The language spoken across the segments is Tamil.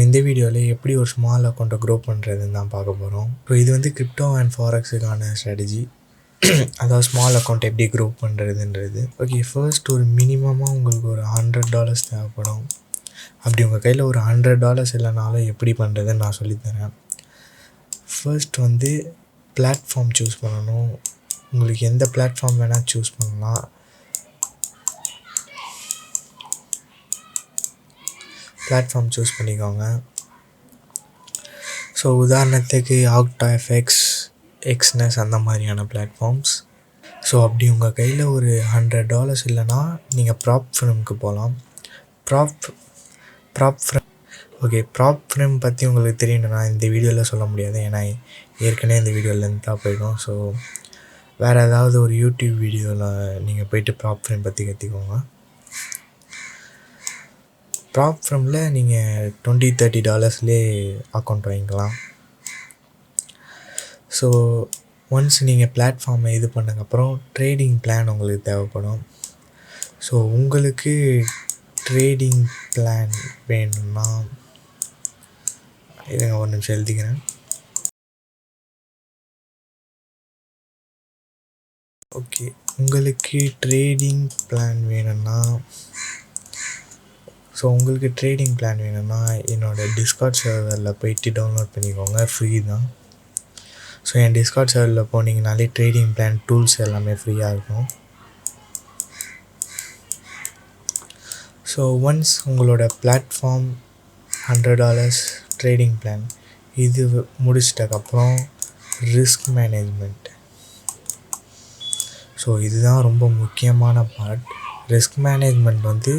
இந்த வீடியோவில் எப்படி ஒரு ஸ்மால் அக்கௌண்ட்டை க்ரோ பண்ணுறதுன்னு தான் பார்க்க போகிறோம். இது வந்து கிரிப்டோ அண்ட் ஃபாரெக்ஸுக்கான ஸ்ட்ராட்டஜி. அதாவது ஸ்மால் அக்கௌண்ட் எப்படி க்ரோ பண்ணுறதுன்றது. ஃபர்ஸ்ட் ஒரு மினிமமாக உங்களுக்கு ஒரு $100 தேவைப்படும். அப்படி உங்கள் கையில் ஒரு $100 இல்லைனாலும் எப்படி பண்ணுறதுன்னு நான் சொல்லித்தரேன். ஃபர்ஸ்ட் வந்து பிளாட்ஃபார்ம் சூஸ் பண்ணணும். உங்களுக்கு எந்த பிளாட்ஃபார்ம் வேணால் சூஸ் பண்ணலாம். பிளாட்ஃபார்ம் சூஸ் பண்ணிக்கோங்க. உதாரணத்துக்கு ஆக்டாஎஃப்எக்ஸ், எக்ஸ்னஸ் அந்த மாதிரியான பிளாட்ஃபார்ம்ஸ். அப்படி உங்கள் கையில் ஒரு $100 இல்லைனா நீங்கள் ப்ராப் ஃப்ரேமுக்கு போகலாம். ப்ராப் ஃப்ரேம் பற்றி உங்களுக்கு தெரியணும்னா இந்த வீடியோவில் சொல்ல முடியாது, ஏன்னா ஏற்கனவே இந்த வீடியோவில் லென்த்தாக போயிடும். வேறு ஏதாவது ஒரு யூடியூப் வீடியோவில் நீங்கள் போய்ட்டு ப்ராப் ஃப்ரேம் பற்றி கற்றுக்கோங்க. ப்ராப் ஃப்ரேமில் நீங்கள் $20-30 அக்கௌண்ட் வாங்கிக்கலாம். ஒன்ஸ் நீங்கள் பிளாட்ஃபார்மை இது பண்ணதுக்கப்புறம் ட்ரேடிங் பிளான் உங்களுக்கு தேவைப்படும். உங்களுக்கு ட்ரேடிங் பிளான் வேணும்னா இருங்க ஒரு நிமிஷம் எழுதிக்கிறேன். உங்களுக்கு ட்ரேடிங் பிளான் வேணும்னா என்னோடய டிஸ்கார்ட் சர்வரில் போய்ட்டு டவுன்லோட் பண்ணிக்கோங்க, ஃப்ரீ தான். என் டிஸ்கார்ட் சர்வரில் போனீங்கனாலே ட்ரேடிங் பிளான் டூல்ஸ் எல்லாமே ஃப்ரீயாக இருக்கும். ஒன்ஸ் உங்களோட பிளாட்ஃபார்ம் $100 ட்ரேடிங் பிளான் இது முடிச்சிட்டக்கப்புறம் ரிஸ்க் மேனேஜ்மெண்ட். இதுதான் ரொம்ப முக்கியமான பார்ட். ரிஸ்க் மேனேஜ்மெண்ட் வந்து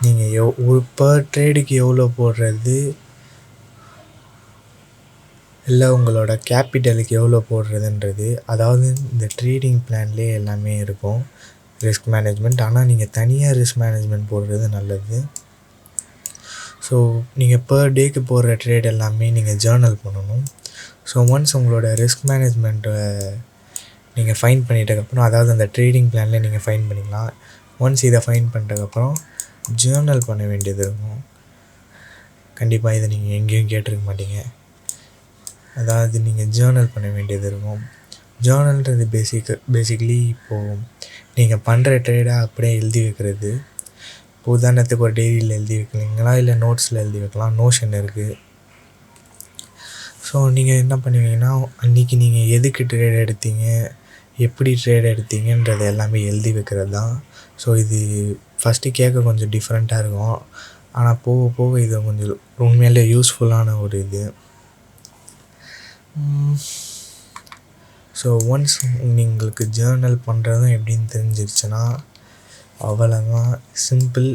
நீங்கள் ஒரு பர் ட்ரேடுக்கு எவ்வளோ போடுறது, இல்லை உங்களோட கேபிட்டலுக்கு எவ்வளோ போடுறதுன்றது, அதாவது இந்த ட்ரேடிங் பிளான்லேயே எல்லாமே இருக்கும் ரிஸ்க் மேனேஜ்மெண்ட். ஆனால் நீங்கள் தனியாக ரிஸ்க் மேனேஜ்மெண்ட் போடுறது நல்லது. நீங்கள் பர் டேக்கு போடுற ட்ரேட் எல்லாமே நீங்கள் ஜேர்னல் பண்ணணும். ஒன்ஸ் உங்களோட ரிஸ்க் மேனேஜ்மெண்ட்டை நீங்கள் ஃபைன் பண்ணிட்டதுக்கப்புறம், அதாவது அந்த ட்ரேடிங் பிளானில் நீங்கள் ஃபைன் பண்ணிக்கலாம். ஒன்ஸ் இதை ஃபைன் பண்ணிட்டதுக்கப்புறம் ஜேர்னல் பண்ண வேண்டியது இருக்கும். கண்டிப்பாக இதை நீங்கள் எங்கேயும் கேட்டிருக்க மாட்டீங்க. அதாவது நீங்கள் ஜேர்னல் பண்ண வேண்டியது இருக்கும். ஜேர்னல்ன்றது பேசிக்கலி இப்போது நீங்கள் பண்ணுற ட்ரேடை அப்படியே எழுதி வைக்கிறது. உதாரணத்துக்கு ஒரு டைரியில் எழுதி வைக்கிறீங்களா, இல்லை நோட்ஸில் எழுதி வைக்கலாம். நோஷன் இருக்குது. நீங்கள் என்ன பண்ணுவீங்கன்னா, அன்றைக்கி நீங்கள் எதுக்கு ட்ரேட் எடுத்தீங்க, எப்படி ட்ரேட் எடுத்தீங்கன்றது எல்லாமே எழுதி வைக்கிறது தான். இது ஃபஸ்ட்டு கேட்க கொஞ்சம் டிஃப்ரெண்ட்டாக இருக்கும், ஆனால் போக போக இது கொஞ்சம் உண்மையிலே யூஸ்ஃபுல்லான ஒரு இது. ஒன்ஸ் உங்களுக்கு ஜேர்னல் பண்ணுறதும் எப்படின்னு தெரிஞ்சிருச்சுன்னா அவ்வளோதான், சிம்பிள்.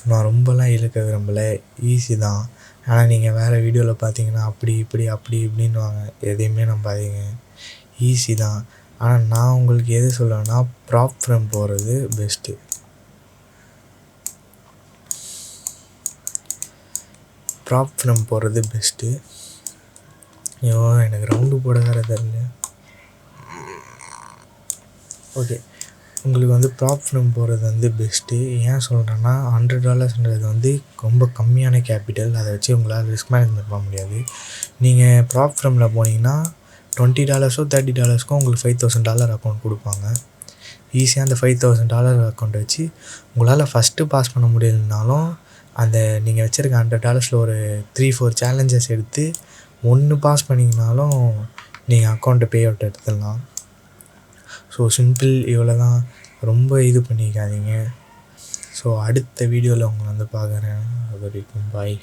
நான் ரொம்பலாம் இழுக்க விரும்பலை, ஈஸி தான். ஆனால் நீங்கள் வேறு வீடியோவில் பார்த்தீங்கன்னா அப்படி இப்படின்னு வாங்க, எதையுமே நம்பாதீங்க, ஈஸி தான். ஆனால் நான் உங்களுக்கு எது சொல்லுவேன்னா ப்ராப் ஃப்ரேம் போகிறது பெஸ்ட்டு. எனக்கு ரவுண்டு போட வேறு தெரியல. உங்களுக்கு வந்து ப்ராப் ஃப்ரேம் போகிறது வந்து பெஸ்ட்டு. ஏன் சொல்கிறேன்னா, $100ன்றது வந்து ரொம்ப கம்மியான கேபிட்டல். அதை வச்சு உங்களால் ரிஸ்க் மேனேஜ்மெண்ட் பண்ண முடியாது. நீங்கள் ப்ராப் ஃப்ரேமில் போனீங்கன்னா $20-30 உங்களுக்கு $5,000 அக்கௌண்ட் கொடுப்பாங்க. ஈஸியாக அந்த $5,000 அக்கௌண்ட் வச்சு உங்களால் ஃபஸ்ட்டு பாஸ் பண்ண முடியலனாலும் அந்த நீங்கள் வச்சுருக்க $100 ஒரு 3-4 சேலஞ்சஸ் எடுத்து ஒன்று பாஸ் பண்ணிங்கனாலும் நீங்கள் அக்கௌண்ட்டை பே அவுட் எடுத்துடலாம். சிம்பிள், இவ்வளோ தான். ரொம்ப இது பண்ணிக்காதீங்க. அடுத்த வீடியோவில் உங்களை வந்து பார்க்குறேன். அது வரைக்கும் பாய்.